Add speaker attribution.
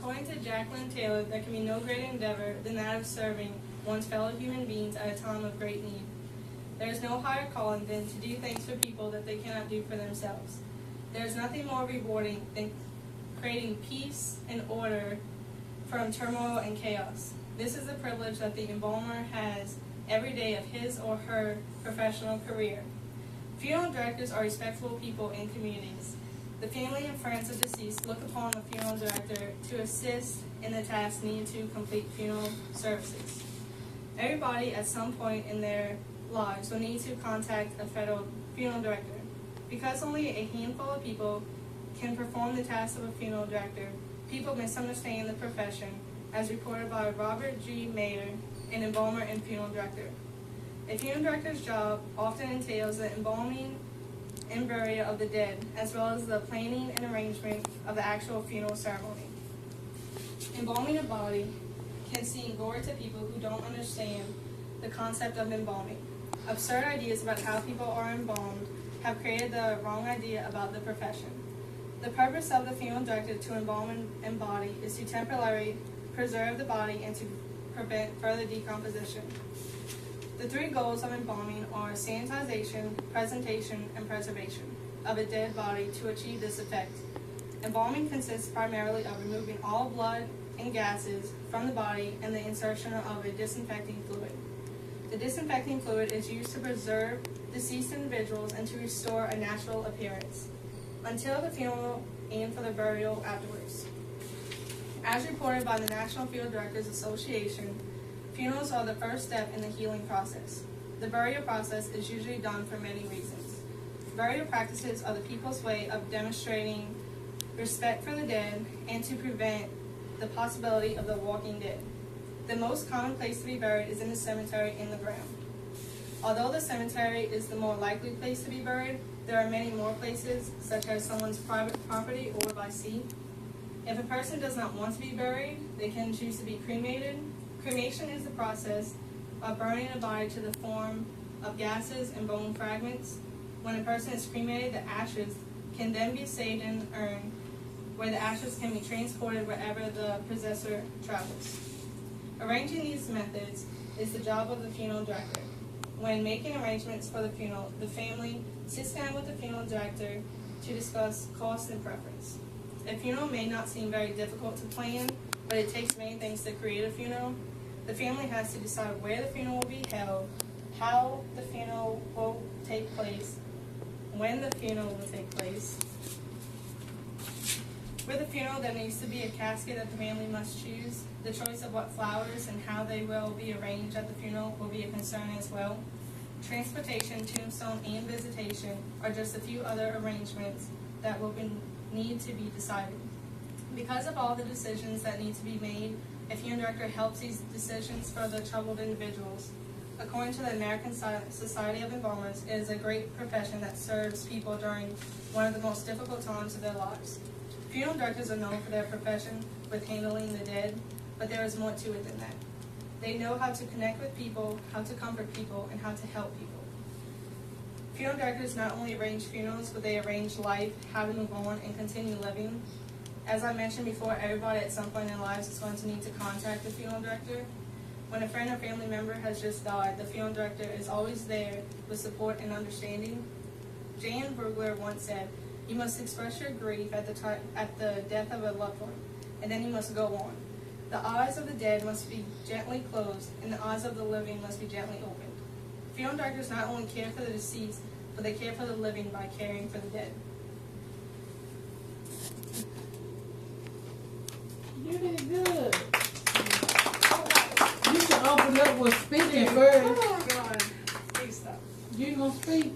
Speaker 1: According to Jacqueline Taylor, there can be no greater endeavor than that of serving one's fellow human beings at a time of great need. There is no higher calling than to do things for people that they cannot do for themselves. There is nothing more rewarding than creating peace and order from turmoil and chaos. This is the privilege that the embalmer has every day of his or her professional career. Funeral directors are respectable people in communities. The family and friends of deceased look upon the funeral director to assist in the tasks needed to complete funeral services. Everybody at some point in their lives will need to contact a federal funeral director. Because only a handful of people can perform the task of a funeral director, people misunderstand the profession, as reported by Robert G. Mayer, an embalmer and funeral director. A funeral director's job often entails the embalming and burial of the dead, as well as the planning and arrangement of the actual funeral ceremony. Embalming a body can seem gory to people who don't understand the concept of embalming. Absurd ideas about how people are embalmed have created the wrong idea about the profession. The purpose of the funeral director to embalm a body is to temporarily preserve the body and to prevent further decomposition. The three goals of embalming are sanitization, presentation, and preservation of a dead body to achieve this effect. Embalming consists primarily of removing all blood and gases from the body and the insertion of a disinfecting fluid. The disinfecting fluid is used to preserve deceased individuals and to restore a natural appearance until the funeral and for the burial afterwards. As reported by the National Funeral Directors Association, funerals are the first step in the healing process. The burial process is usually done for many reasons. Burial practices are the people's way of demonstrating respect for the dead and to prevent the possibility of the walking dead. The most common place to be buried is in the cemetery in the ground. Although the cemetery is the more likely place to be buried, there are many more places, such as someone's private property or by sea. If a person does not want to be buried, they can choose to be cremated. Cremation is the process of burning a body to the form of gases and bone fragments. When a person is cremated, the ashes can then be saved in an urn, where the ashes can be transported wherever the possessor travels. Arranging these methods is the job of the funeral director. When making arrangements for the funeral, the family sits down with the funeral director to discuss cost and preference. A funeral may not seem very difficult to plan, but it takes many things to create a funeral. The family has to decide where the funeral will be held, how the funeral will take place, when the funeral will take place. With a funeral, there needs to be a casket that the family must choose. The choice of what flowers and how they will be arranged at the funeral will be a concern as well. Transportation, tombstone, and visitation are just a few other arrangements that will need to be decided. Because of all the decisions that need to be made, a funeral director helps these decisions for the troubled individuals. According to the American Society of Embalmers, it is a great profession that serves people during one of the most difficult times of their lives. Funeral directors are known for their profession with handling the dead, but there is more to it than that. They know how to connect with people, how to comfort people, and how to help people. Funeral directors not only arrange funerals, but they arrange life, how to move on, and continue living. As I mentioned before, everybody at some point in their lives is going to need to contact the funeral director. When a friend or family member has just died, the funeral director is always there with support and understanding. Jan Brugler once said, "You must express your grief at the death of a loved one, and then you must go on. The eyes of the dead must be gently closed, and the eyes of the living must be gently opened." Funeral directors not only care for the deceased, but they care for the living by caring for the dead.
Speaker 2: You did good. You should open up with speaking first.
Speaker 1: Oh, God. Please stop.
Speaker 2: You gonna speak?